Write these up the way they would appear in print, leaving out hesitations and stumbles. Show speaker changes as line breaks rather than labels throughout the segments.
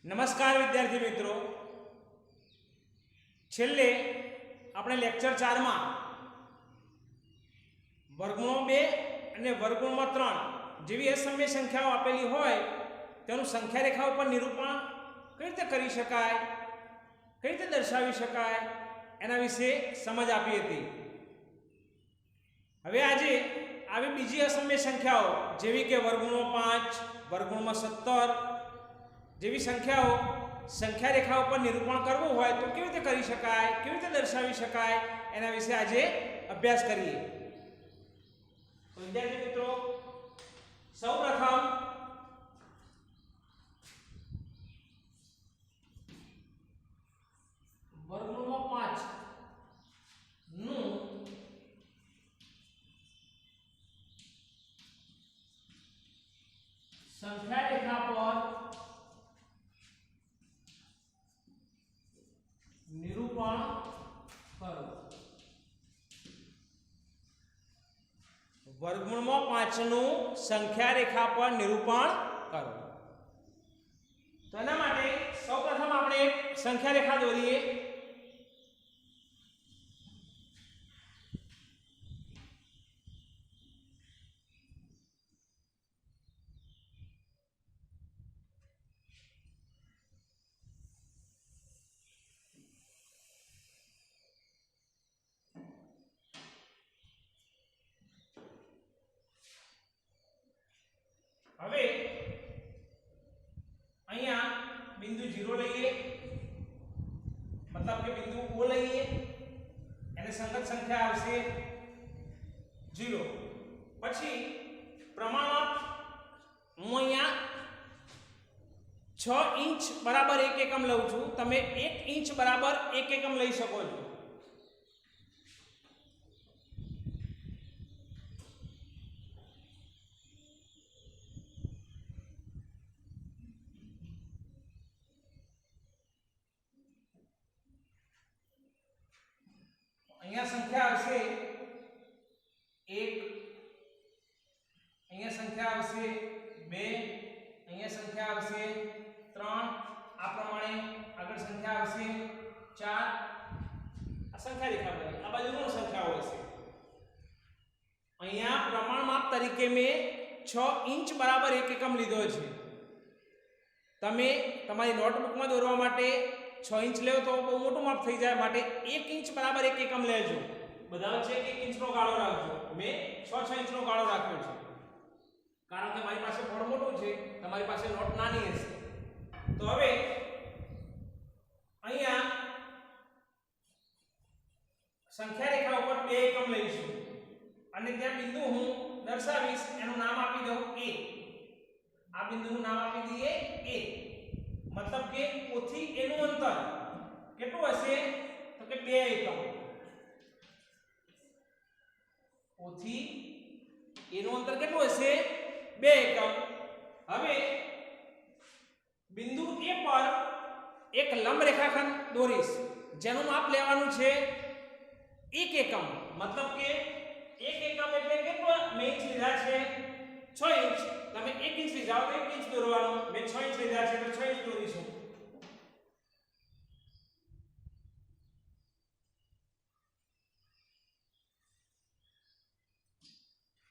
નમસ્કાર વિદ્યાર્થી મિત્રો, છેલ્લે આપણે લેક્ચર 4 માં વર્ગમૂળ 2 અને વર્ગમૂળ 3 જેવી અસમય સંખ્યાઓ આપેલી હોય તેનું સંખ્યા રેખા ઉપર નિરૂપણ કઈ રીતે કરી શકાય, કઈ રીતે દર્શાવી શકાય એના વિશે સમજ આપી હતી. હવે આજે આવી બીજી અસમય સંખ્યાઓ જેવી કે વર્ગમૂળ 5, વર્ગમૂળ 17 જેવી સંખ્યાઓ સંખ્યા રેખા ઉપર નિરૂપણ કરવું હોય તો કેવી રીતે કરી શકાય, કેવી રીતે દર્શાવી શકાય એના વિશે આજે અભ્યાસ કરીએ. તો વિદ્યાર્થી મિત્રો, સૌપ્રથમ વર્ગમૂળ 5 નું સંખ્યા રેખા પર નિરૂપણ કરો. વર્ગમૂળ 5 નું સંખ્યા રેખા પર નિરૂપણ કરો. તો એના માટે સૌપ્રથમ આપણે એક સંખ્યા રેખા દોરીએ. હવે અહીંયા બિંદુ 0 લઈએ, મતલબ કે બિંદુ O લઈએ, એને સંગત સંખ્યા આવશે 0. પછી પ્રમાણમાં હું અહીંયા 6 ઇંચ બરાબર 1 એકમ લઉં છું. તમે 1 ઇંચ બરાબર 1 એકમ લઈ શકો છો. અહીંયા સંખ્યા આવશે 1, અહીંયા સંખ્યા આવશે 2, અહીંયા સંખ્યા આવશે 3, આ પ્રમાણે આગળ સંખ્યા આવશે 4. આ સંખ્યા રેખા બની. આ બાજુ પણ સંખ્યાઓ હશે. અહીંયા પ્રમાણ માપ તરીકે મેં 6 ઇંચ બરાબર 1 એકમ લીધો છે. તમે તમારી નોટબુકમાં દોરવા માટે 6 ઇંચ લેવો તો બહુ મોટું માપ થઈ જાય, માટે 1 ઇંચ બરાબર 1 એકમ લેજો. બધા છે કે 1 ઇંચનો ગાળો રાખજો. મેં 6 ઇંચનો ગાળો રાખ્યો છે કારણ કે મારી પાસે બોર્ડ મોટું છે, તમારી પાસે નોટ નાની હશે. તો હવે અહીંયા સંખ્યા રેખા ઉપર 2 એકમ લઈશું અને ત્યાં બિંદુ હું દર્શાવીશ, એનું નામ આપી દઉં A. આ બિંદુનું નામ આપી દઈએ A. मतलब કે O થી A નું અંતર કેટલું હશે તો કે 2 એકમ. O થી A નું અંતર કેટલું હશે 2 એકમ. હવે બિંદુ A પર એક લંબ રેખાખંડ દોરીશ જેનું માપ લેવાનું છે 1 એકમ. मतलब કે 1 એકમ એટલે કેટલું મેં ઇંચ લીધા છે 6 ઇંચ. તમે 1 ઇંચ લઈ જાઓ તો 1 ઇંચ દોરવાનું. મેં 6 ઇંચ લીધા છે તો 6 ઇંચ દોરીશું.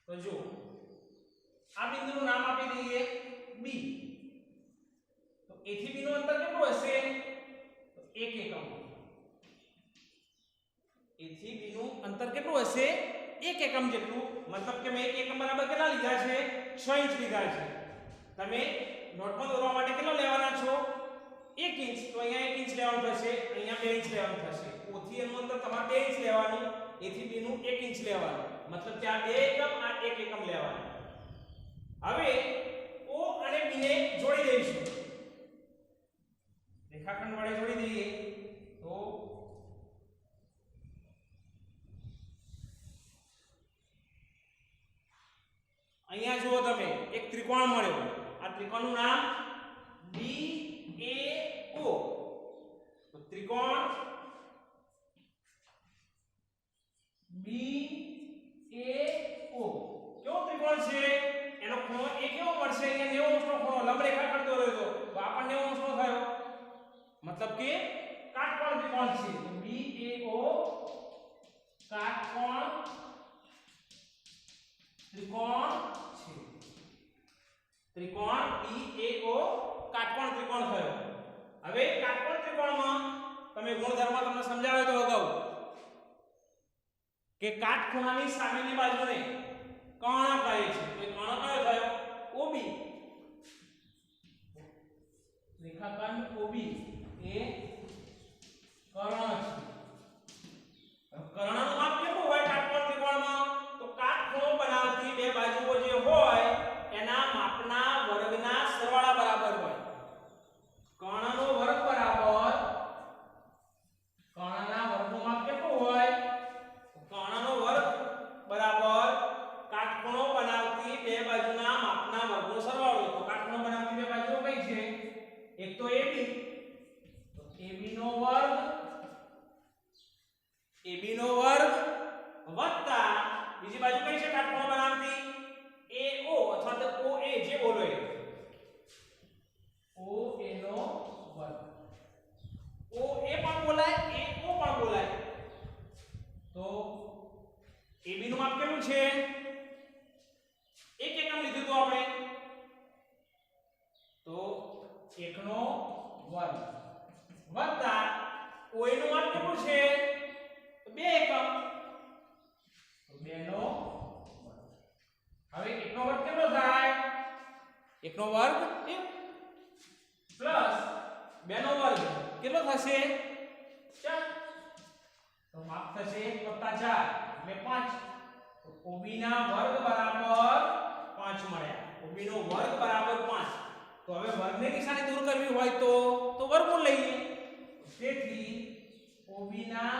તો જો આ બિંદુનું નામ આપી દઈએ B. તો A થી B નું અંતર કેટલું હશે તો 1 એકમ. A થી B નું અંતર કેટલું હશે 1 એકમ જેટલું. मतलब કે મેં 1 એકમ બરાબર કેટલા લીધા છે 6 ઇંચ લીધા છે. તમે નોટમાં દોરવા માટે કેટલો લેવાના છો 1 ઇંચ. તો અહીંયા 1 ઇંચ લેવાનું થશે, અહીંયા 2 ઇંચ લેવાનું થશે. O થી A નું અંતર તમારે 2 ઇંચ લેવાનું, A થી B નું 1 ઇંચ લેવાનું. मतलब કે આ 2 એકમ આ 1 એકમ લેવાનું. હવે O અને B ને જોડી દઈશું, રેખાખંડ વડે જોડી દઈએ. તો અહીંયા જુઓ તમે એક ત્રિકોણ મળ્યો. આ ત્રિકોણનું નામ DAO. તો ત્રિકોણ BAO કેવો ત્રિકોણ છે, એનો ખૂણો A કેવો મળશે? અહીંયા 90 અંશનો ખૂણો લંબ રેખાખંડ દોર્યો તો આપણને 90 અંશનો થયો. मतलब કે કાટકોણ ત્રિકોણ છે તો BAO કાટકોણ ત્રિકોણ છે ત્રિકોણ BAO કાટકોણ ત્રિકોણ થયો હવે કાટકોણ ત્રિકોણમાં તમે ગુણધર્મ તમને સમજાવ્યો તો અગાઉ કે કાટખૂણાની સામેની બાજુને કર્ણ કહે છે તો કર્ણ કયો થયો OB રેખાખંડ OB એ કર્ણ છે કર્ણનું માપ કેટલું હોય કાટકોણ ત્રિકોણમાં તો કાટખૂણો બનાવતી બે બાજુઓ જે હોય એના માપના વર્ગના સરવાળા બરાબર હોય કર્ણનો વર્ગ બરાબર કર્ણના વર્ગનું માપ કેટલું હોય કર્ણનો વર્ગ બરાબર કાટખૂણો બનાવતી બે બાજુના માપના વર્ગનો સરવાળો તો કાટખૂણો બનાવતી બે બાજુઓ કઈ છે એક તો AB તો AB નો વર્ગ વત્તા બીજી બાજુ કઈ છે કાટખૂણો બનાવતી AO અથવા તો OA જે બોલો એ OA નો વર્ગ OA પણ બોલાય AO પણ બોલાય તો AB નું માપ કેટલું છે એક એકમ લીધું તો આપણે તો 1 નો વર્ગ વત્તા OA નું માપ કેટલું છે 2 એકમ તો 2 નો વર્ગ હવે 1 નો વર્ગ કેટલો થાય 1 નો વર્ગ 1 પ્લસ 2 નો વર્ગ કેટલો થશે 4 તો માપ થશે 1 + 4 એટલે 5 તો OB ના વર્ગ બરાબર 5 મળ્યા OB નો વર્ગ બરાબર 5 તો હવે વર્ગની નિશાની દૂર કરવી હોય તો વર્ગમૂળ લઈએ તેથી OB ના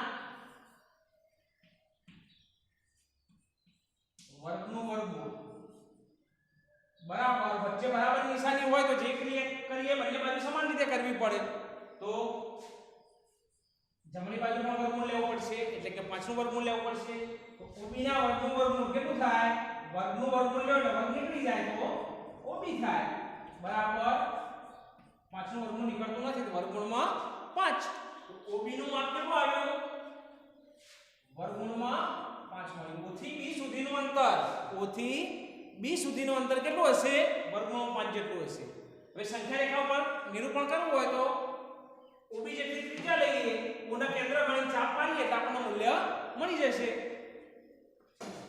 વર્ગનું વર્ગમૂળ બરાબર વચ્ચે બરાબર નિશાની હોય તો જે ક્રિયા કરીએ બંને બાજુ સમાન રીતે કરવી પડે તો જમણી બાજુનો વર્ગમૂળ લેવો પડશે એટલે કે 5 નું વર્ગમૂળ લેવું પડશે તો OB ના વર્ગનું વર્ગમૂળ કેટલું થાય વર્ગનું વર્ગમૂળ લો એટલે વર્ગ નીકળી જાય તો OB થાય બરાબર 5 નું વર્ગમૂળ નીકળતું નથી તો વર્ગમૂળમાં 5 તો OB નું માપ કેટલું આવ્યું વર્ગમૂળમાં 5 મળ્યું O થી B સુધીનું અંતર O થી B સુધીનું અંતર કેટલું હશે વર્ગમૂળ 5 જેટલું હશે હવે સંખ્યા રેખા પર નિરૂપણ કરવું હોય તો OB જેટલી ત્રિજ્યા લઈએ O ના કેન્દ્ર ગણી ચાપ મારીએ એટલે આપણને મૂલ્ય મળી જશે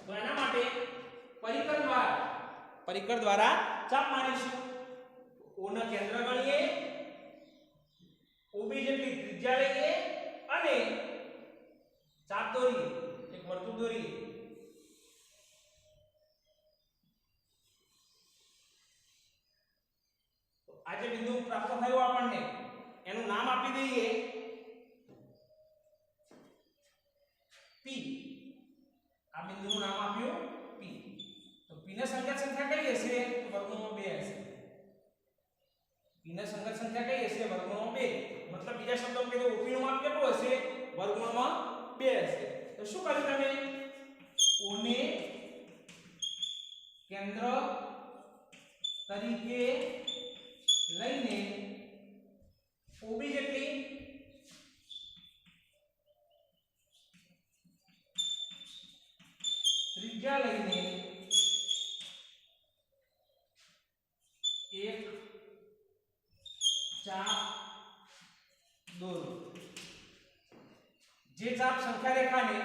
તો એના માટે પરિકર દ્વારા ચાપ મારીશું O ના કેન્દ્ર ગણીએ OB જેટલી ત્રિજ્યા લઈએ અને ચાપ દોરીએ એક વર્તુળ દોરીએ તો આ જે બિંદુ પ્રાપ્ત થયું આપણને એનું નામ આપી દઈએ P આ બિંદુનું નામ આપ્યું P તો P ની સંગત સંખ્યા કઈ હશે તો વર્ગમૂળમાં 2 હશે P ની સંગત સંખ્યા કઈ હશે વર્ગમૂળમાં 2 મતલબ બીજા શબ્દોમાં કહીએ તો OP નું માપ કેટલું હશે વર્ગમૂળમાં 2 હશે તો શું કર્યું તમે O ને કેન્દ્ર તરીકે લઈને OB જેટલી ત્રિજ્યા લઈને એક ચાપ દોરો જે ચાપ સંખ્યા રેખાને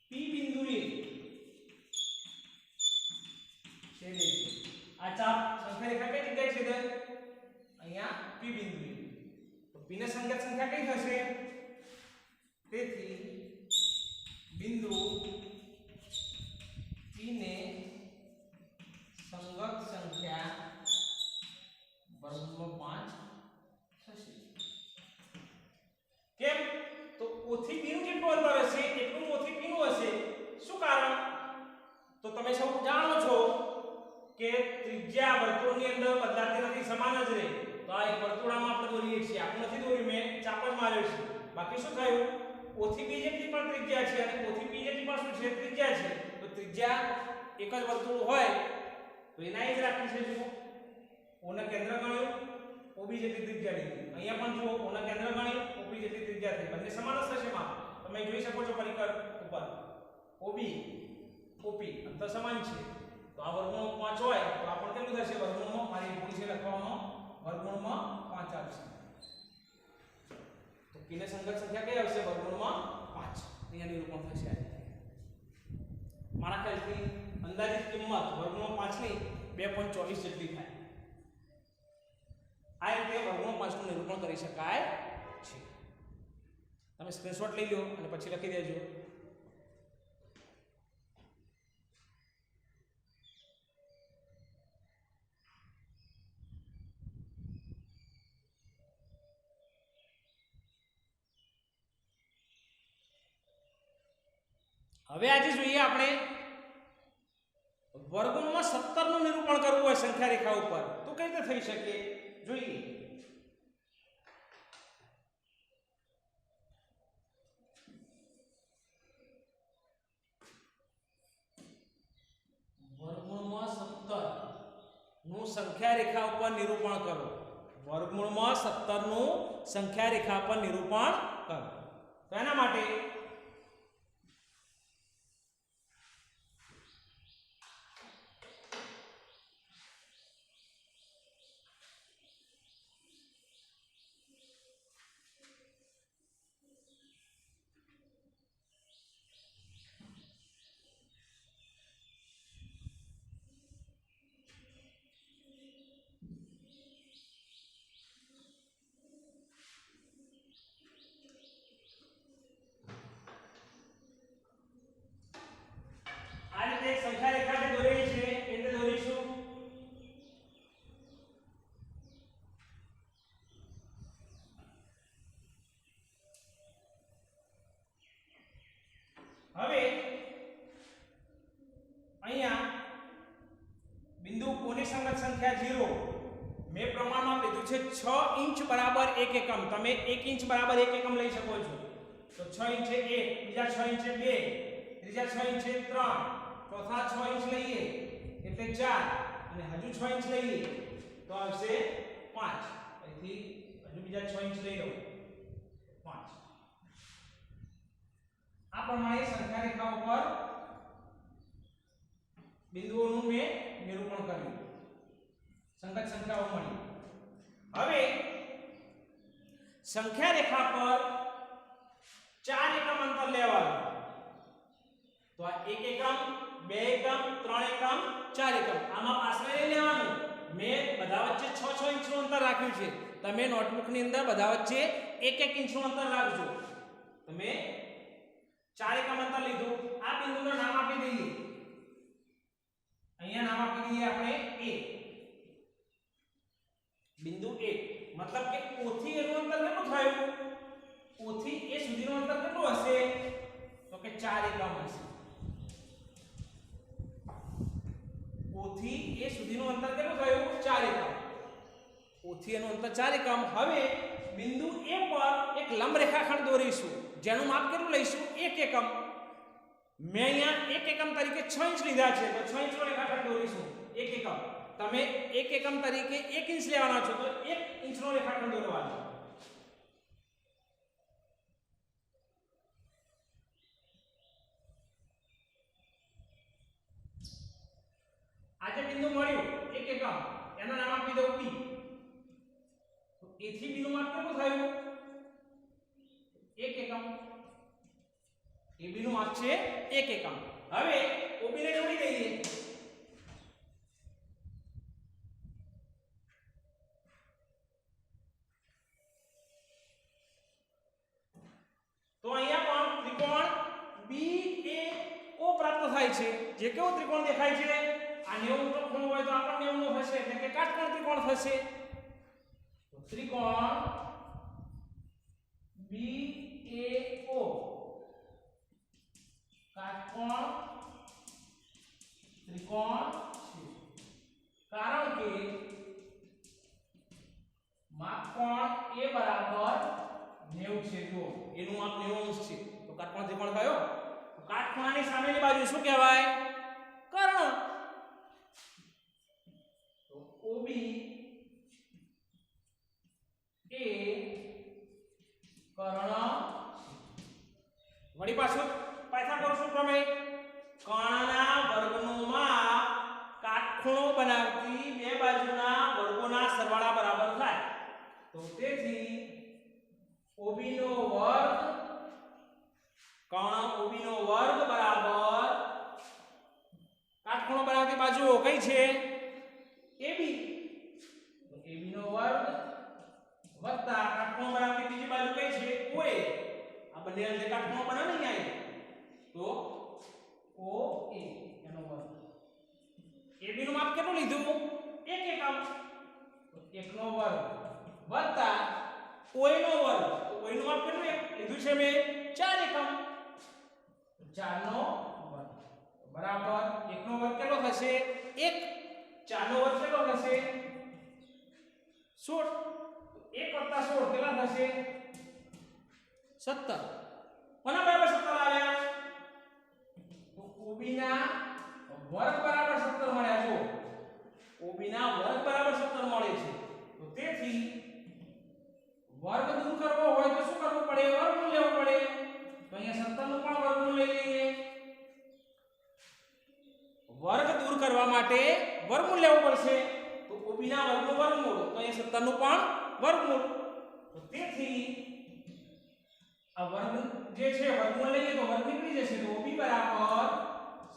P બિંદુએ છેદે છે આ ચાપ સંખ્યા રેખા કઈ જગ્યાએ છેદે અહીંયા P બિંદુએ તો P ની સંગત સંખ્યા કઈ થશે તેથી બિંદુ P ને સંગત સંખ્યા વર્ગમૂળમાં 5 થશે કેમ તો O થી P નું કેટલું અંતર હશે એટલું O થી P નું હશે શું કારણ તો તમે સૌ જાણો છો કે ત્રિજ્યા વર્તુળની અંદર બદલાતી નથી સમાન જ રહે તો આ એક વર્તુળામાં આપણે દોરીએ છીએ આપણે નથી દોર્યું મેં ચાપ જ માર્યો છે બાકી શું થયું O થી B જેટલી પણ ત્રિજ્યા છે અને O થી P જેટલી પણ શું છે ત્રિજ્યા છે તો ત્રિજ્યા એક જ વર્તુળ હોય તો એના એ જ રાખી છે જુઓ ઓને કેન્દ્ર ગણ્યું OB જેટલી ત્રિજ્યા લીધી અહીંયા પણ જુઓ ઓને કેન્દ્ર ગણ્યું OB જેટલી ત્રિજ્યા થઈ બંને સમાન જ થશે માં તમે જોઈ શકો છો પરિકર ઉપર OB OP અંતર સમાન છે તો આ વર્ગમૂળ 5 હોય તો આ પણ કેટલું થશે વર્ગમૂળમાં મારી ભૂલ છે લખવામાં વર્ગમૂળમાં 5 આવશે તો કિને સંગત સંખ્યા કઈ આવશે વર્ગમૂળમાં 5 અહીંયા નિરૂપણ થશે મારા ખ્યાલથી અંદાજિત કિંમત વર્ગમૂળ 5 ની 2.24 જેટલી થાય આ રીતે વર્ગમૂળ 5 નું નિરૂપણ કરી શકાય છે તમે સ્ક્રીનશોટ લઈ લો અને પછી લખી દેજો હવે આજે જોઈએ આપણે વર્ગમૂળમાં 17 નું નિરૂપણ કરવું હોય સંખ્યા રેખા ઉપર તો કઈ રીતે થઈ શકે જોઈએ વર્ગમૂળમાં 17 નું સંખ્યા રેખા ઉપર નિરૂપણ કરો વર્ગમૂળમાં 17 નું સંખ્યા રેખા પર નિરૂપણ કરો તો એના માટે સંખ્યા રેખા જે દોરેલી છે એ રીતે દોરીશું હવે અહીંયા બિંદુ કોની સંગત સંખ્યા 0 મેં પ્રમાણમાં લીધું છે 6 ઇંચ બરાબર 1 એકમ તમે 1 ઇંચ બરાબર 1 એકમ લઈ શકો છો તો 6 ઇંચે 1 બીજા 6 ઇંચે 2 ત્રીજા 6 ઇંચે 3 ચોથા 6 ઇંચ લઈએ એટલે 4 અને હજુ 6 ઇંચ લઈએ તો આવશે 5 અહીંથી હજુ બીજા 6 ઇંચ લઈ લો 5 આ પ્રમાણે સંખ્યા રેખા ઉપર બિંદુઓનું મેં નિરૂપણ કર્યું સંગત સંખ્યાઓ મળી હવે સંખ્યા રેખા પર 4 એકમ અંતર લેવાનું તો આ 1 એકમ 2 એકમ 3 એકમ 4 એકમ આમાં આશરે લઈ લેવાનું મેં બધા વચ્ચે 6 ઇંચનું અંતર રાખ્યું છે તમે નોટબુકની અંદર બધા વચ્ચે 1 ઇંચનું અંતર રાખજો તમે 4 એકમ અંતર લીધું આ બિંદુનું નામ આપી દઈએ અહીંયા નામ આપી દઈએ આપણે A બિંદુ A મતલબ કે O થી એનું અંતર કેટલું થયું O થી A સુધીનું અંતર કેટલું હશે તો કે 4 એકમ હશે O થી A સુધીનું અંતર કેટલું થયું 4 એકમ O થી એનું અંતર 4 એકમ હવે બિંદુ A પર એક લંબ રેખાખંડ દોરીશું જેનું માપ કેટલું લઈશું 1 એકમ મેં અહીંયા 1 એકમ તરીકે 6 ઇંચ લીધા છે તો 6 ઇંચનો રેખાખંડ દોરીશું 1 એકમ તમે 1 એકમ તરીકે 1 ઇંચ લેવાના છો તો 1 ઇંચનો રેખાખંડ દોરવાનો આજે બિંદુ મળ્યું 1 એકમ એનું નામ આપી દઉં P તો A થી B નું માપ કેટલું થયું 1 એકમ AB નું માપ છે 1 એકમ હવે OB ને જોડી દઈએ તો અહીંયા પણ ત્રિકોણ BAO પ્રાપ્ત થાય છે જે કેવો ત્રિકોણ દેખાય છે આ 90 નો ખૂણો હોય તો આ પણ 90 નો થશે એટલે કે કાટકોણ ત્રિકોણ થશે તો ત્રિકોણ BAO કાટકોણ ત્રિકોણ છે કારણ કે માપકોણ A બરાબર 90 છે જો એનું માપ 90 અંશ છે તો કાટકોણ ત્રિકોણ કયો તો કાટખૂણાની સામેની બાજુ શું કહેવાય तो OB એ કર્ણ વળી પાછું પાછા કરશું પ્રમેય કર્ણના વર્ગનો માપ કાટખૂણો બનાવતી બે બાજુના વર્ગોના સરવાળા બરાબર થાય તો તેથી OB નો વર્ગ કર્ણ OB નો વર્ગ બરાબર કાટખૂણો બનાવતી બાજુઓ કઈ છે AB તો AB નો વર્ગ વત્તા કાટખૂણો બનાવતી બીજી બાજુ કઈ છે OA આ બંને જે કાટખૂણો બનાવે ને અહીં તો OA એનો વર્ગ AB નું માપ કેટલું લીધું 1 એકમ તો 1 નો વર્ગ વત્તા OA નો વર્ગ તો OA નું માપ કેટલું લીધું છે મે 4 એકમ 4 નો વર્ગ બરાબર 1 નો વર્ગ કેટલો થશે 1 4 નો વર્ગ કેટલો થશે 16 1 + 16 કેટલા થશે 17 કોના બરાબર 17 આવ્યા તો OB ના વર્ગ બરાબર 17 મળ્યા જો OB ના વર્ગ બરાબર 17 મળે છે તો તેથી વર્ગ દૂર કરવો હોય તો શું કરવું પડે વર્ગમૂળ લેવું પડે તો અહીંયા 17 નું પણ વર્ગમૂળ લઈ લઈએ વર્ગ દૂર કરવા માટે વર્ગમૂળ લેવું પડશે તો OB ના વર્ગનું વર્ગમૂળ તો અહીંયા 17 નું પણ વર્ગમૂળ તો તેથી આ વર્ગ જે છે વર્ગમૂળ લઈએ તો વર્ગ નીકળી જશે તો OB બરાબર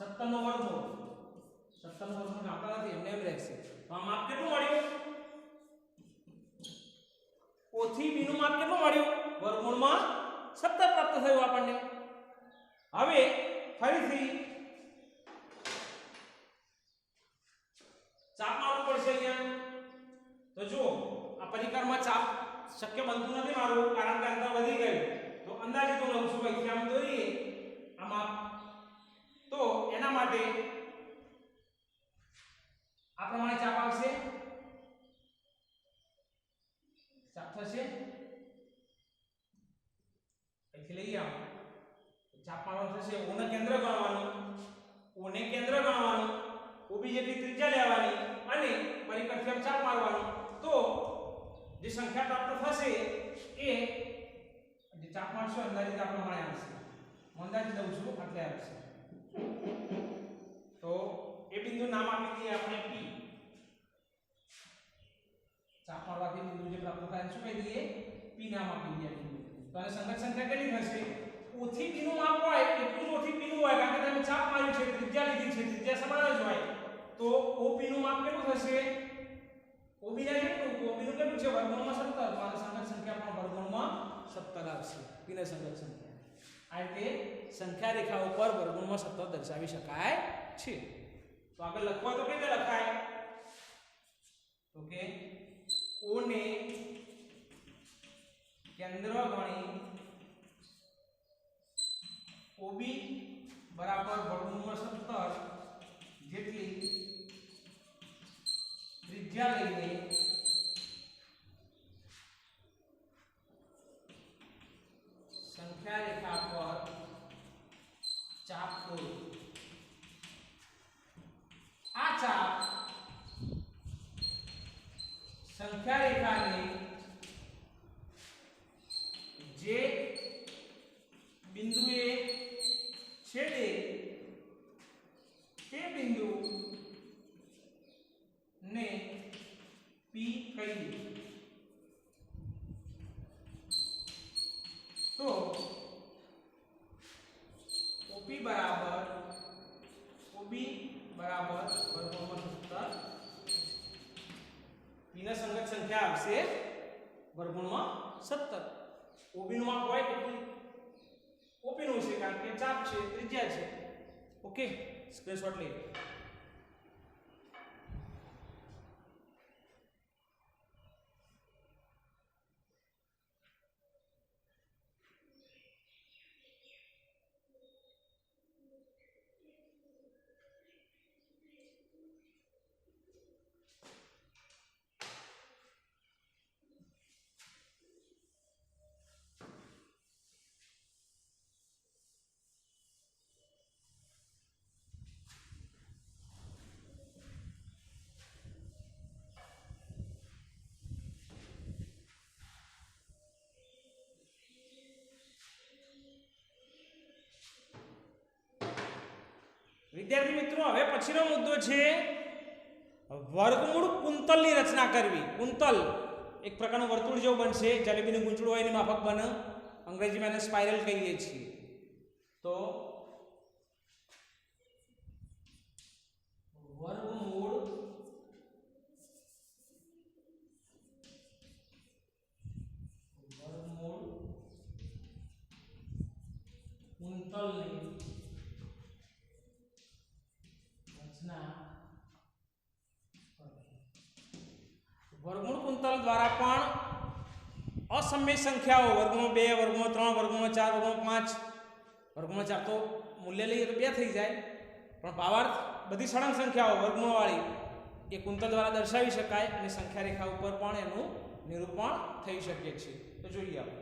17 નો વર્ગમૂળ 17 નો વર્ગમૂળ આપણા નથી એમને એમ રહેશે તો આ માપ કેટલું મળ્યું O થી B નું માપ કેટલું મળ્યું વર્ગમૂળમાં 17 પ્રાપ્ત થયું આપણને હવે ફરીથી ચાપ મારવું પડશે અહીંયા તો જો આ પરિકરમાં ચાપ શક્ય બનતું નથી મારું કારણ કે અંતર વધી ગયું તો અંદાજિત હું લઉં છું અહીંથી આમ દોરીએ આ માપ તો એના માટે આ પ્રમાણે ચાપ આવશે ચાપ થશે અહીંથી લઈ આવો ચાપ મારવાનું થશે O ને કેન્દ્ર ગણવાનું O ને કેન્દ્ર ગણવાનું OB જેટલી ત્રિજ્યા લેવાની અને પરિકરથી ચાપ મારવાનું તો જે સંખ્યા પ્રાપ્ત થશે એ જે ચાપ મારશો અંદાજિત આ પ્રમાણે આવશે હું અંદાજિત દઉં છું એટલે આવશે તો એ બિંદુ નામ આપી દઈએ આપણે P ચાપ મારવાથી બિંદુ જે પ્રાપ્ત થાય શું કહી દઈએ P નામ આપી દઈએ તો આને સંગત સંખ્યા કેટલી થશે O થી P નું માપ હોય એટલું જ O થી P નું હોય કારણ કે તમે ચાપ માર્યું છે ત્રિજ્યા લીધી છે ત્રિજ્યા સમાન જ હોય તો OP નું માપ કેટલું થશે OB ના કેટલું તો OB નું કેટલું છે વર્ગમૂળમાં 17 તો આ સંગત સંખ્યા પણ વર્ગમૂળમાં 17 આવશે P ની સંગત સંખ્યા આ રીતે સંખ્યા રેખા ઉપર વર્ગમૂળમાં 17 દર્શાવી શકાય છે તો આગળ લખવા તો કેવી રીતે લખાય તો કે O ને કેન્દ્ર ગણી OB બરાબર વર્ગમૂળમાં 17 જેટલી ત્રિજ્યા લઈને સંખ્યા રેખા પર ચાપ દોરો આ ચાપ સંખ્યા રેખાને જે બિંદુએ છેદે તે બિંદુ ને P કહીએ તો OB બરાબર વર્ગમૂળમાં 17 P ના સંગત સંખ્યા આવશે વર્ગમૂળમાં 17 OB નું માપ હોય કેટલું OP નું છે કારણ કે ચાપ છે ત્રિજ્યા છે ઓકે સ્ક્રીનશોટ લઈ વિદ્યાર્થી મિત્રો હવે પછીનો મુદ્દો છે વર્ગમૂળ કુંતલની રચના કરવી. કુંતલ એક પ્રકારનું વર્તુળ જેવું બનશે, જલેબીનું ગૂંચળું હોય એની માફક બને, અંગ્રેજીમાં એને સ્પાઇરલ કહીએ છીએ. તો વર્ગમૂળ કુંતલની રચના. વર્ગમૂળ કુંતલ દ્વારા પણ અસમય સંખ્યાઓ વર્ગમૂળ 2, વર્ગમૂળ 3, વર્ગમૂળ 4, વર્ગમૂળ 5, વર્ગમૂળ 4 તો મૂલ્ય લઈએ તો 2 થઈ જાય, પણ ભાવાર્થ બધી સળંગ સંખ્યાઓ વર્ગમૂળવાળી એ કુંતલ દ્વારા દર્શાવી શકાય અને સંખ્યા રેખા ઉપર પણ એનું નિરૂપણ થઈ શકે છે. તો જોઈએ આપણે.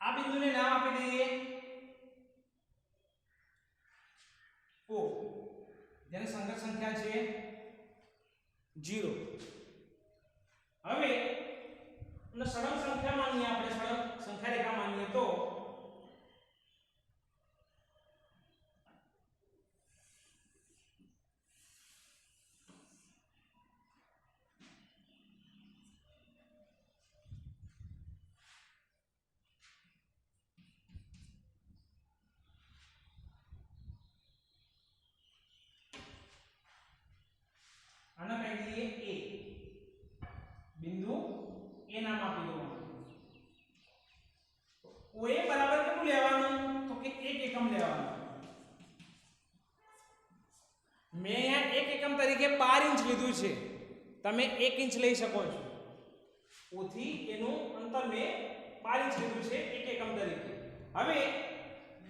આ બિંદુને નામ આપી દઈએ O, જેની સંગત સંખ્યા છે 0. હવે અને સળંગ સંખ્યા માનીએ આપણે, સળંગ સંખ્યા રેખા માનીએ તો આને કહી દઈએ A. બિંદુ A નામ આપી દેવાનું. OA બરાબર કેટલું લેવાનું? તો કે 1 એકમ લેવાનું. મેં અહીંયા 1 એકમ તરીકે 12 ઇંચ લીધું છે, તમે 1 ઇંચ લઈ શકો છો. O થી એનું અંતર મેં 12 ઇંચ લીધું છે 1 એકમ તરીકે. હવે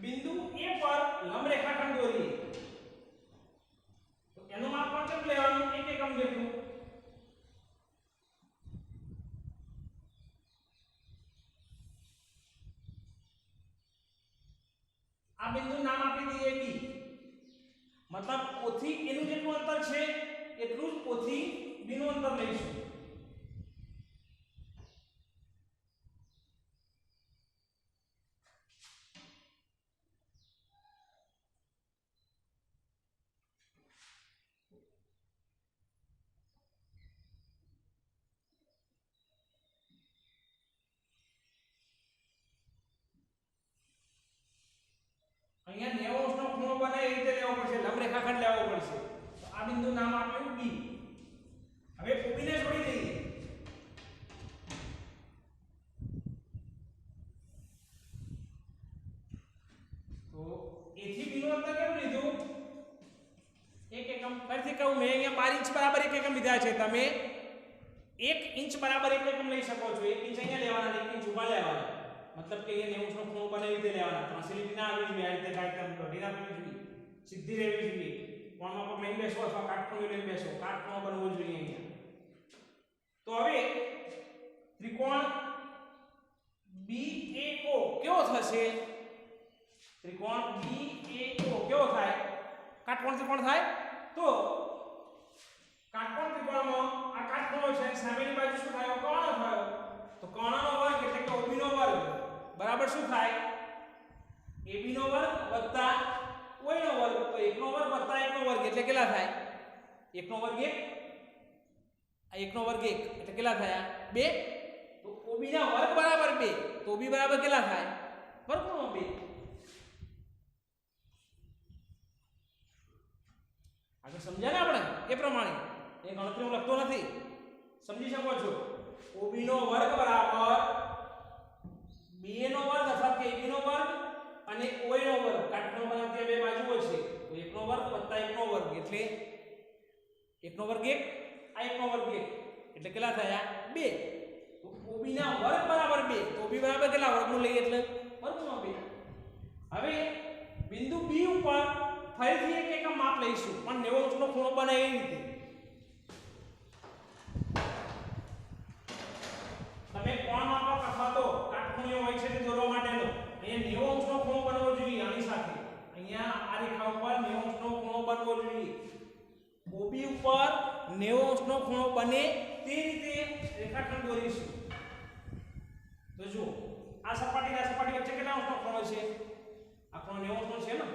બિંદુ A પર લંબ રેખાખંડ દોરીએ તો એનું માપ પણ કેટલું લેવાનું? 1 એકમ જેટલું. આ બિંદુ નામ આપી દઈએ B. મતલબ O થી એનું જેટલું અંતર છે એટલું જ O થી B નું અંતર લઈશું. અહીંયા 90 અંશનો ખૂણો બને એ રીતે લેવો પડશે, લંબ રેખાખંડ લેવો પડશે. તો આ બિંદુ નામ આપ્યું B. હવે OB ને છોડી દઈએ. તો A થી B નું અંતર કેટલું લીધું? 1 એકમ. ફરીથી કહું, મેં અહીંયા 12 ઇંચ બરાબર 1 એકમ લીધા છે, તમે 1 ઇંચ બરાબર 1 એકમ લઈ શકો છો. 1 ઇંચ અહીંયા લેવાના, 1 ઇંચ ઉપર લેવાના. मतलब કે અહીંયા 90 નો ખૂણો બને રીતે લેવાના. ત્રણસી લીટી ના આવી જોઈએ, આ રીતે કાટખૂણ દોડી ના પડવી જોઈએ, સીધી રહેવી જોઈએ. કોણમાં પગ લઈને બેસો અથવા કાટખૂણો લઈને બેસો, કાટખૂણો બનવો જોઈએ અહીંયા. તો હવે ત્રિકોણ BAO કેવો થશે? ત્રિકોણ BAO કેવો થાય? કાટકોણ ત્રિકોણ થાય. તો કાટકોણ ત્રિકોણમાં આ કાટખૂણો છે, સામેની બાજુ શું થાય? કર્ણ થયો. તો કર્ણનો વર્ગ એટલે કે OB નો વર્ગ બરાબર શું થાય? AB નો વર્ગ વત્તા OA નો વર્ગ. તો 1 નો વર્ગ વત્તા 1 નો વર્ગ એટલે કેટલા થાય? 1 નો વર્ગ 1, આ 1 નો વર્ગ 1 એટલે કેટલા થયા? 2. તો OB ના વર્ગ બરાબર 2. તો OB બરાબર કેટલા થાય? વર્ગમૂળ 2. આગળ સમજ્યા ને આપણે? એ પ્રમાણે એ ગણતરી હું લખતો નથી, સમજી શકો છો. OB નો વર્ગ બરાબર BA નો વર્ગ અથવા કે AB નો વર્ગ અને OA નો વર્ગ. કાટખૂણો બનાવતી બે બાજુઓ છે, તો 1 નો વર્ગ વત્તા 1 નો વર્ગ એટલે 1 નો વર્ગ 1 આ 1 નો વર્ગ 1 એટલે કેટલા થયા 2 તો OB ના વર્ગ બરાબર 2 તો OB બરાબર કેટલા વર્ગમૂળ લઈએ એટલે વર્ગમૂળ 2 હવે બિંદુ B ઉપર ફરીથી એક એકમ માપ લઈશું પણ 90 અંશનો ખૂણો બને એ રીતે તમે કોણ માપક અથવા તો કાટખૂણિયો હોય છે તે દોરવા માટેનો અહીંયા 90 અંશનો ખૂણો બનવો જોઈએ આની સાથે અહીંયા આ રેખા ઉપર 90 અંશનો ખૂણો બનવો જોઈએ OB ઉપર 90 અંશનો ખૂણો બને તે રીતે રેખાખંડ દોરીશું તો જો આ સપાટી અને આ સપાટી વચ્ચે કેટલા અંશનો ખૂણો છે આ ખૂણો 90 અંશનો છે ને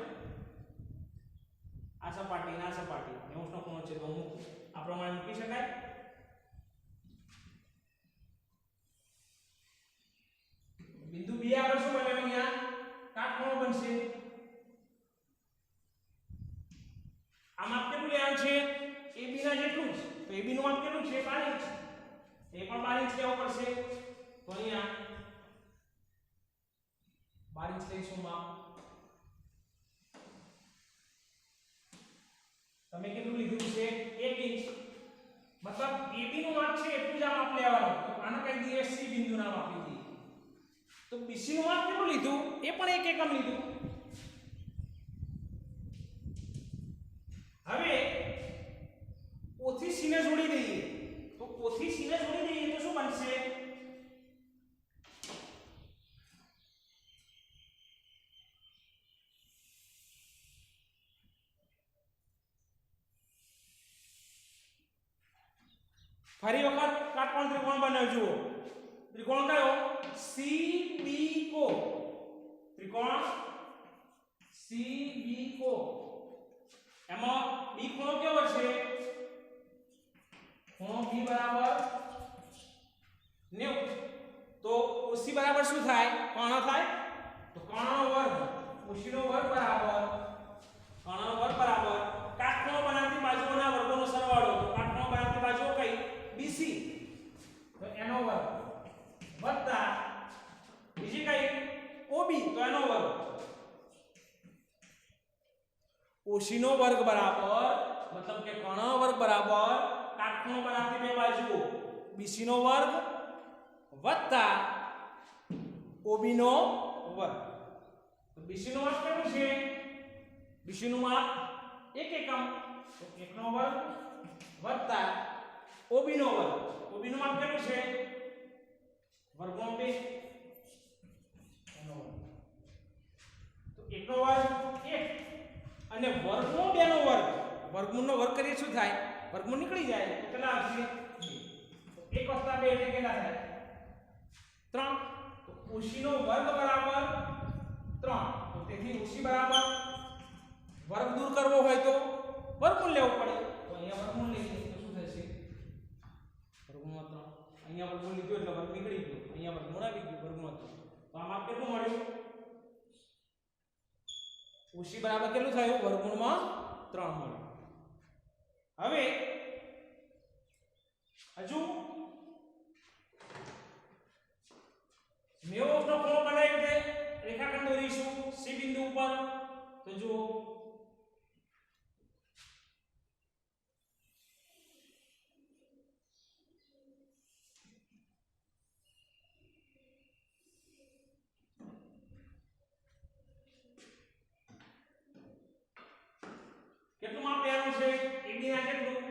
આ સપાટી અને આ સપાટી 90 અંશનો ખૂણો છે તો મૂકો આ પ્રમાણે મૂકી શકાય બિંદુ B આગળ શું બને અહીંયા કાટખૂણો બનશે આ માપ કેટલું લેવાનું છે AB ના જેટલું જ તો AB નું માપ કેટલું છે 12 ઇંચ એ પણ 12 ઇંચ લેવું પડશે તો અહીંયા 12 ઇંચ લઈશું માપ તમે કેટલું લીધું છે 1 ઇંચ મતલબ AB નું માપ છે એટલું જ આ માપ લેવાનું તો આને કહી દઈએ C બિંદુ નામ આપી દઈએ તો BC નું માપ કેટલું લીધું એ પણ 1 એકમ લીધું હવે O થી C ને જોડી દઈએ તો O થી C ને જોડી દઈએ તો શું બનશે ફરી વખત કાટકોણ ત્રિકોણ બનાવ્યો જુઓ ત્રિકોણ કયો CBO ત્રિકોણ CBO એમાં B ખૂણો કેવો છે ખૂણો B બરાબર 90 તો OC બરાબર શું થાય કર્ણ થાય તો કર્ણનો વર્ગ OC નો વર્ગ બરાબર કર્ણનો વર્ગ બરાબર કાટખૂણો બનાવતી બાજુઓના વર્ગોનો સરવાળો તો કાટખૂણો બનાવતી બાજુઓ કઈ BC તો એનો વર્ગ વત્તા બીજી કઈ OB તો એનો વર્ગ OC નો વર્ગ બરાબર મતલબ કે કર્ણનો વર્ગ બરાબર કાટખૂણો બનાવતી બે બાજુઓ BC નો વર્ગ વત્તા OB નો વર્ગ તો BC નું માપ કેટલું છે BC નું માપ 1 એકમ તો 1 નો વર્ગ વત્તા OB નો વર્ગ OB નું માપ કેટલું છે વર્ગમૂળ 2 એનો વર્ગ તો 1 નો વર્ગ 1 અને વર્ગમૂળ 2 નો વર્ગ વર્ગમૂળ નો વર્ગ કરીએ શું થાય વર્ગમૂળ નીકળી જાય તો કેટલા આવશે 2 1 + 2 એટલે કેટલા થાય 3 તો OC નો વર્ગ બરાબર 3 તો તેથી OC બરાબર વર્ગ દૂર કરવો હોય તો વર્ગમૂળ લેવું પડે તો અહીંયા વર્ગમૂળ લઈએ તો શું થશે વર્ગમૂળ 3 અહીંયા વર્ગમૂળ લીધું એટલે વર્ગ નીકળી ગયો અહીંયા વર્ગમૂળ આવી ગયું વર્ગમૂળ 3 તો આ માપ કેટલું મળ્યું OC બરાબર કેટલું થયું વર્ગમૂળમાં 3 મળ્યું હવે હજુ 90 અંશનો ખૂણો બનાવી દે રેખાખંડ દોરીશું C બિંદુ ઉપર તો જુઓ કેટલું માપ લેવાનું છે AB ના કેટલું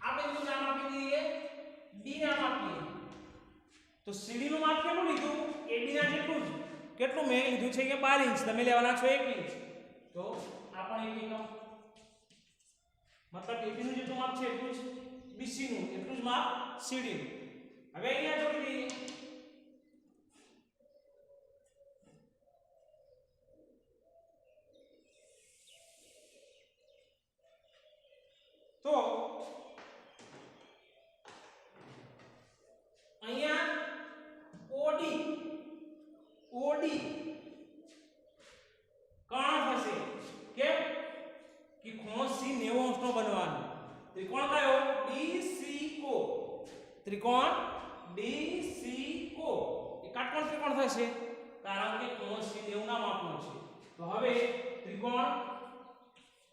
આ બિંદુ નામ આપી દઈએ D નામ આપીએ તો CD નું માપ કેટલું લીધું AB ના જેટલું જ કેટલું મેં લીધું છે કે 12 ઇંચ તમે લેવાના છો 1 ઇંચ તો આ પણ 1 એકમ मतलब AB નું જેટલું માપ છે એટલું જ BC નું એટલું જ માપ CD નું હવે અહીંયા જોડી દઈએ તો અહીંયા OD કર્ણ થશે કેમ કે ખૂણો C 90 અંશનો ત્રિકોણ DCO એ કાટકોણ ત્રિકોણ થશે કારણ કે ખૂણો C 90 ના માપનો છે તો હવે ત્રિકોણ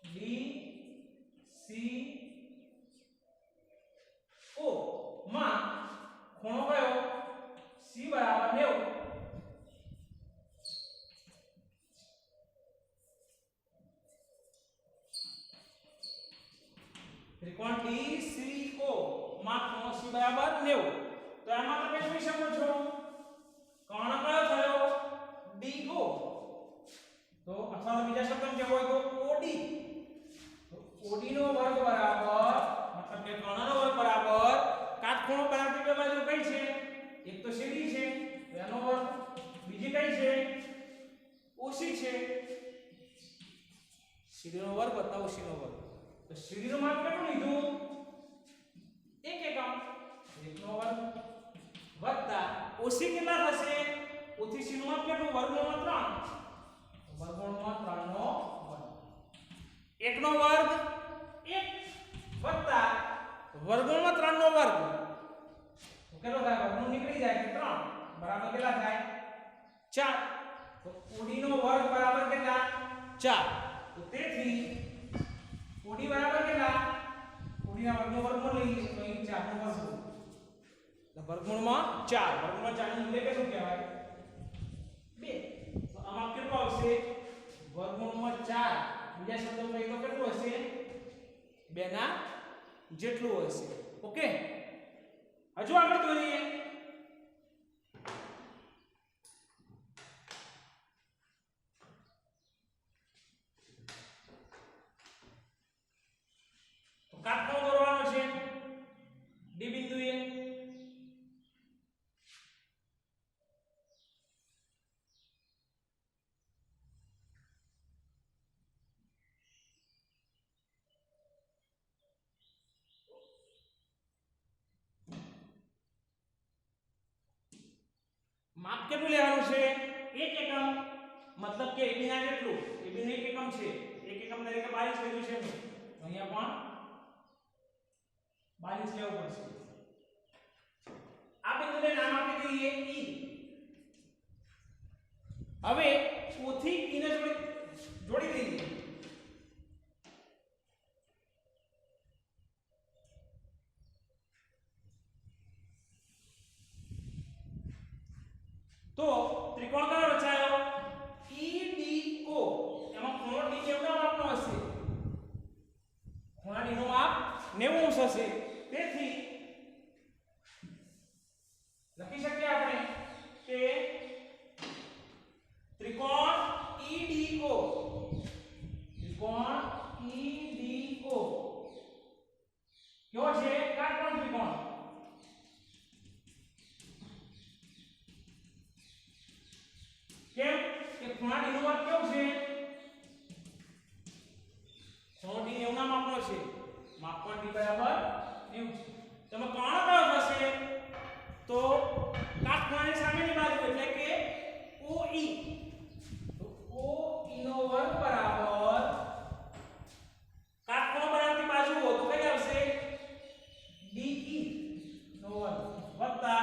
DCO માં ખૂણો કયો C બરાબર 90 ત્રિકોણ DCO માં ખૂણો C બરાબર 90 તો આમાં તમે જોઈ શકો છો કોણ કયો થયો DO તો અથવા બીજા શબ્દમાં કહેવું હોય તો OD તો OD નો વર્ગ બરાબર મતલબ કે કર્ણનો વર્ગ બરાબર કાટખૂણો બનાવતી બે બાજુ કઈ છે એક તો CD છે એનો વર્ગ બીજી કઈ છે OC છે CD નો વર્ગ વત્તા OC નો વર્ગ તો CD નું માપ કેટલું લીધું 1 એકમ 1 નો વર્ગ વત્તા OC કેટલા થશે OC નું માપ કેટલું વર્ગમૂળમાં 3 વર્ગમૂળમાં 3 નો વર્ગ 1 નો વર્ગ 1 વત્તા વર્ગમૂળમાં 3 નો વર્ગ તો કેટલો થાય વર્ગમૂળ નીકળી જાય તો 3 બરાબર કેટલા થાય 4 તો OD નો વર્ગ બરાબર કેટલા 4 તો તેથી OD બરાબર કેટલા OD ના વર્ગનો વર્ગમૂળ લઈએ તો અહીં 4 નો વર્ગમૂળ તો વર્ગમૂળમાં 4 વર્ગમૂળમાં 4 નું મૂલ્ય કેટલું કહેવાય 2 તો આમાં કેટલું આવશે વર્ગમૂળમાં 4 બીજા શબ્દોમાં કહીએ તો કેટલું હશે 2 ના જેટલું હશે ઓકે હજુ આગળ જોઈએ તો કાટખૂણો દોરવાનો છે ડી બિંદુએ માપ કેટલું લેવાનું છે 1 એકમ મતલબ કે AB ના કેટલું AB નું 1 એકમ છે 1 એકમ તરીકે 22 લીધું છે અહીંયા પણ 22 લેવું પડશે આ બિંદુને નામ આપી દઈએ E હવે O થી E ને જોડી દઈએ તો ત્રિકોણ કયો રચાયો EDO એમાં ખૂણો D કેવડા માપનો હશે ખૂણા D નું માપ 90 અંશ હશે તેથી લખી શકીએ આપણે કે ત્રિકોણ EDO કયો છે કાટકોણ ત્રિકોણ કેમ કે ખૂણા D નું માપ કેવું છે ખૂણો D 90 ના માપનો છે માપ પણ D બરાબર 90 છે તમે કોણ કયો થશે તો કાટખૂણાની સામેની બાજુ એટલે કે OE તો OE નો વર્ગ બરાબર કાટખૂણો બનાવતી બાજુ હો તો કઈ આવશે DE નો વર્ગ વત્તા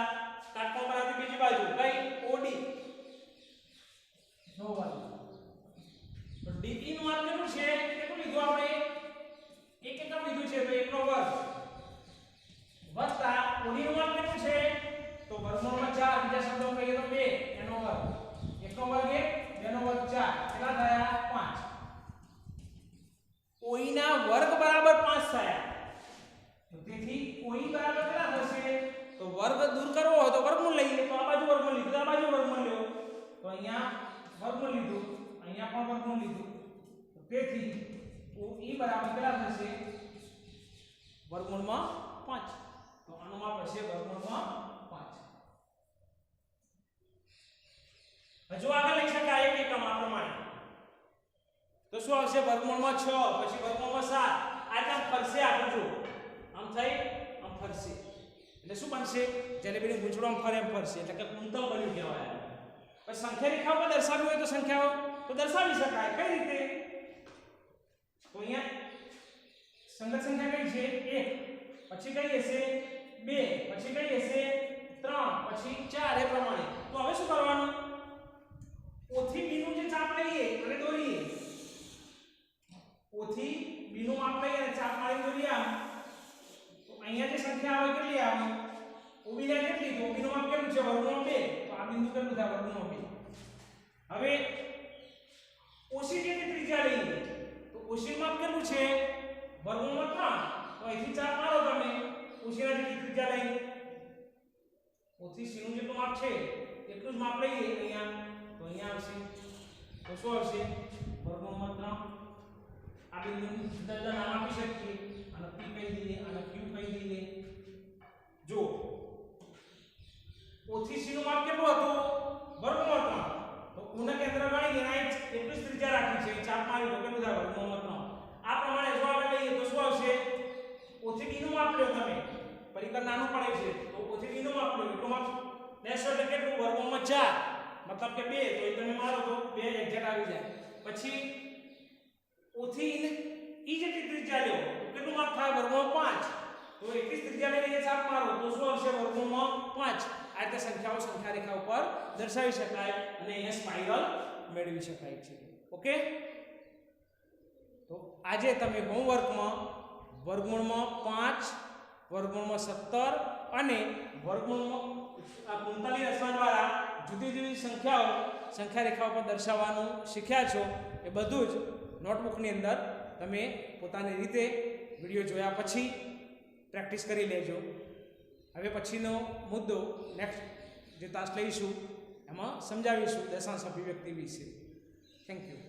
કાટખૂણો બનાવતી બીજી બાજુ કઈ OD નો વર્ગ તો DE નું માપ કેટલું છે કેટલું લીધું આપણે 1 એકમ લીધું છે તો 1 નો વર્ગ વત્તા OD નું માપ કેટલું છે તો વર્ગમૂળમાં 4 બીજા શબ્દોમાં કહીએ તો 2 એનો વર્ગ 1 નો વર્ગ 1 2 નો વર્ગ 4 કેટલા થયા 5 OE ના વર્ગ બરાબર 5 થયા તો તેથી OE બરાબર કેટલા થશે તો વર્ગ દૂર કરવો હોય તો વર્ગમૂળ લઈએ તો આ બાજુ વર્ગમૂળ લીધું આ બાજુ વર્ગમૂળ લ્યો તો અહીંયા વર્ગમૂળ લીધું અહીંયા પણ વર્ગમૂળ લીધું તો તેથી OE બરાબર કેટલા થશે વર્ગમૂળમાં 5 તો આનું માપ હશે વર્ગમૂળમાં 5 હજુ આગળ લઈ શકાય 1 એકમ આ પ્રમાણે તો શું આવશે વર્ગમૂળમાં 6 પછી વર્ગમૂળમાં 7 આ કામ ફરશે આપણે જો આમ થઈ આમ ફરશે એટલે શું બનશે જેને બેની ગુંચડો આમ ફરે એમ ફરશે એટલે કે કુંતમ બન્યું કહેવાય પછી સંખ્યા રેખા પર દર્શાવવી હોય તો સંખ્યાઓ તો દર્શાવી શકાય કઈ રીતે તો અહીંયા સંગત સંખ્યા કઈ છે 1 પછી કઈ હશે 2 2 પછી કઈ હશે 3 પછી 4 એ પ્રમાણે. તો હવે શું કરવાનું? O થી B નું જે ચાપ લઈએ અને દોરીએ. O થી B નું માપ લઈએ અને ચાપ મારી દોરીએ આમ. તો અહીંયા જે સંખ્યા આવે કેટલી આવે? OB ને કેટલી? તો OB નું માપ કેટલું છે? વર્ગમૂળ 2. તો આ બિંદુ કેટલું થાય? વર્ગમૂળ 2. હવે OC જે ત્રિજ્યા લઈએ તો OC નું માપ કેટલું છે? વર્ગમૂળ 3. તો અહીંથી ચાપ મારો તમે. OC ના જેટલી ત્રિજ્યા લઈએ. O થી C નું જેટલું માપ છે એટલું જ માપ લઈએ અહીંયા. તો અહીંયા આવશે. તો શું આવશે? વર્ગમૂળ 3. આ બિંદુને જુદા જુદા નામ આપી શકીએ. અને P કહી દઈએ અને Q કહી દઈએ. જો O થી C નું માપ કેટલું હતું? વર્ગમૂળ 3. તો U ના કેન્દ્ર ગણી એના એટલું જ ત્રિજ્યા રાખી છે. ચાપ મારી તો કેટલું થાય? વર્ગમૂળ 3. આ પ્રમાણે જો આપણે લઈએ તો શું આવશે? O થી B નું માપ લો તમે. પરિકર નાનું પડે છે તો O થી B નું માપ લો. એટલું માપ લેશો એટલે કેટલું? વર્ગમૂળ 4. મતલબ કે 2. તો એ તમે મારો તો 2 એક્ઝેક્ટ આવી જાય. પછી O થી E જેટલી ત્રિજ્યા લો તો કેટલું માપ થાય? વર્ગમૂળ 5. તો એટલી ત્રિજ્યા લઈને ચાપ મારો તો શું આવશે? વર્ગમૂળ 5. આ રીતે સંખ્યાઓ સંખ્યા રેખા ઉપર દર્શાવી શકાય અને અહીંયા સ્પાઇરલ મેળવી શકાય છે. ઓકે, તો આજે તમે હોમવર્કમાં વર્ગમૂળમાં 5, વર્ગમૂળમાં 17 અને વર્ગમૂળમાં 45 રચના દ્વારા જુદી જુદી સંખ્યાઓ સંખ્યા રેખા ઉપર દર્શાવવાનું શીખ્યા છો. એ બધું જ નોટબુકની અંદર તમે પોતાની રીતે વિડીયો જોયા પછી પ્રેક્ટિસ કરી લેજો. હવે પછીનો મુદ્દો નેક્સ્ટ જે તાસ લઈશું એમાં સમજાવીશું દશાંશ અભિવ્યક્તિ વિશે. Thank you.